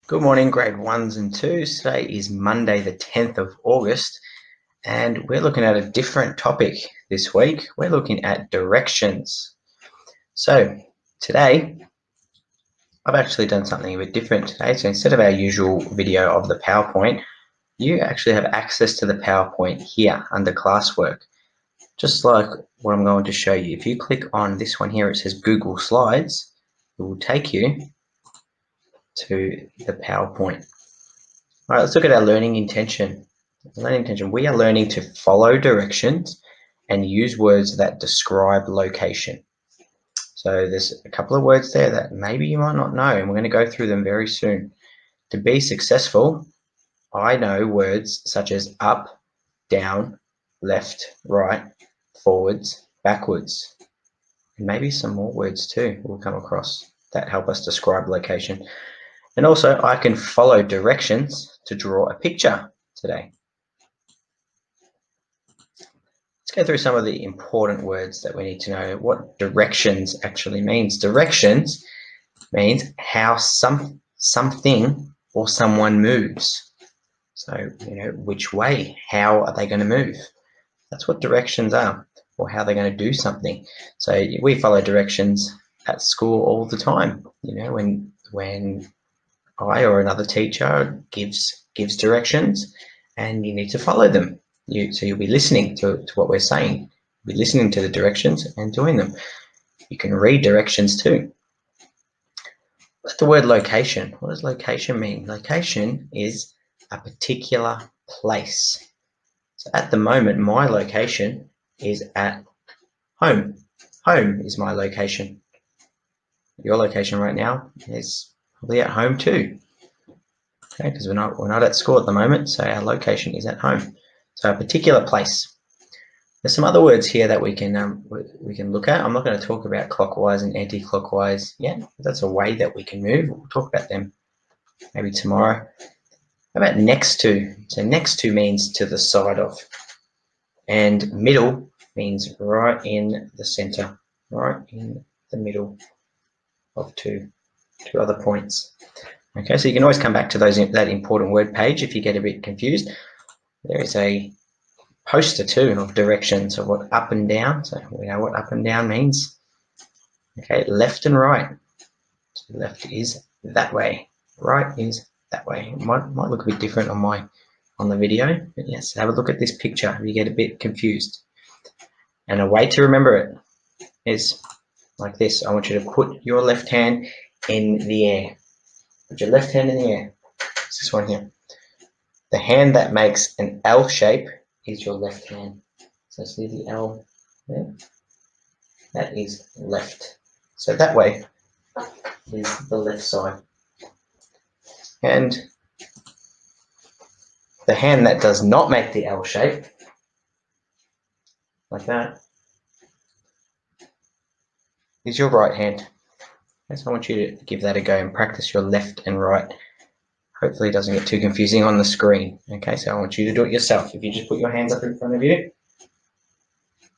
Good morning, grade 1s and 2s. Today is Monday, the 10th of August, and we're looking at a different topic this week. We're looking at directions. So today, I've actually done something a bit different today. So instead of our usual video of the PowerPoint, you actually have access to the PowerPoint here under classwork, just like what I'm going to show you. If you click on this one here, it says Google Slides, it will take you to the PowerPoint. All right, let's look at our learning intention. Learning intention, we are learning to follow directions and use words that describe location. So there's a couple of words there that maybe you might not know, and we're going to go through them very soon. To be successful, I know words such as up, down, left, right, forwards, backwards, and maybe some more words too we'll come across that help us describe location. And also, I can follow directions to draw a picture today. Let's go through some of the important words that we need to know. What directions actually means. Directions means how something or someone moves. So, which way, how are they going to move? That's what directions are, or how they're going to do something. So we follow directions at school all the time. When I or another teacher gives directions, and you need to follow them. So you'll be listening to what we're saying. You'll be listening to the directions and doing them. You can read directions too. What's the word location? What does location mean? Location is a particular place. So at the moment, my location is at home. Home is my location. Your location right now is probably at home too. Okay, because we're not at school at the moment, so our location is at home. So a particular place. There's some other words here that we can look at. I'm not going to talk about clockwise and anti-clockwise yet. That's a way that we can move. We'll talk about them maybe tomorrow. How about next to? So next to means to the side of, and middle means right in the center, right in the middle of two other points. Okay, so you can always come back to that important word page if you get a bit confused. There is a poster too of directions of what up and down. So we know what up and down means. Okay, left and right. So left is that way. Right is that way. It might look a bit different on the video, but yes, have a look at this picture if you get a bit confused. And a way to remember it is like this. I want you to put your left hand in the air. Put your left hand in the air. It's this one here. The hand that makes an L shape is your left hand. So see the L there? That is left. So that way is the left side. And the hand that does not make the L shape, like that, is your right hand. So I want you to give that a go and practice your left and right. Hopefully it doesn't get too confusing on the screen. Okay, so I want you to do it yourself. If you just put your hands up in front of you,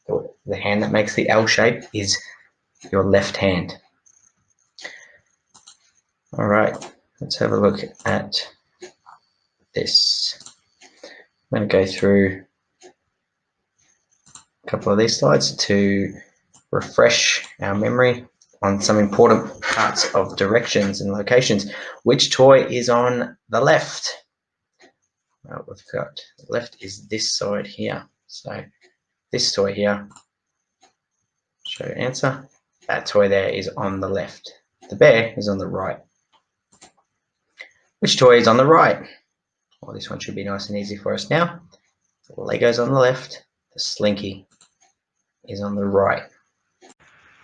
the hand that makes the L shape is your left hand. All right, let's have a look at this. I'm going to go through a couple of these slides to refresh our memory on some important parts of directions and locations. Which toy is on the left? Well, we've got the left is this side here. So this toy here, show your answer. That toy there is on the left. The bear is on the right. Which toy is on the right? Well, this one should be nice and easy for us now. The Lego's on the left. The Slinky is on the right.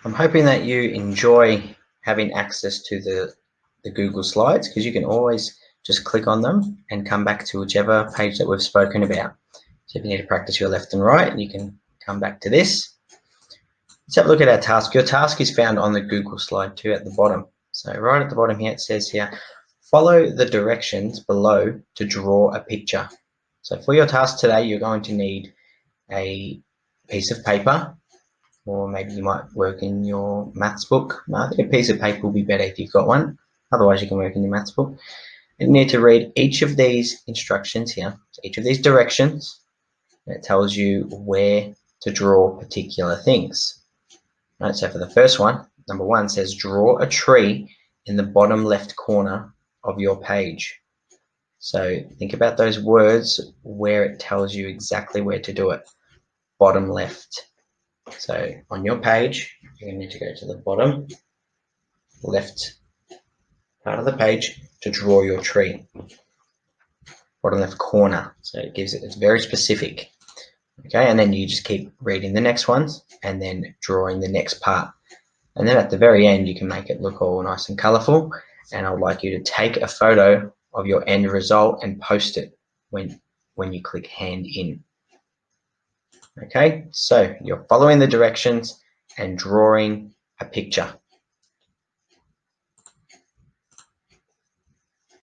I'm hoping that you enjoy having access to the Google Slides, because you can always just click on them and come back to whichever page that we've spoken about. So if you need to practice your left and right, you can come back to this. Let's have a look at our task. Your task is found on the Google Slide too at the bottom. So right at the bottom here, it says here, follow the directions below to draw a picture. So for your task today, you're going to need a piece of paper, or maybe you might work in your maths book. I think a piece of paper will be better if you've got one. Otherwise, you can work in your maths book. You need to read each of these instructions here, each of these directions, and it tells you where to draw particular things. Right, so for the first one, number 1 says draw a tree in the bottom left corner of your page. So think about those words where it tells you exactly where to do it. Bottom left. So on your page, you're going to need to go to the bottom left part of the page to draw your tree. Bottom left corner. So it's very specific. Okay, and then you just keep reading the next ones and then drawing the next part. And then at the very end, you can make it look all nice and colorful. And I would like you to take a photo of your end result and post it when you click hand in. Okay, so you're following the directions and drawing a picture.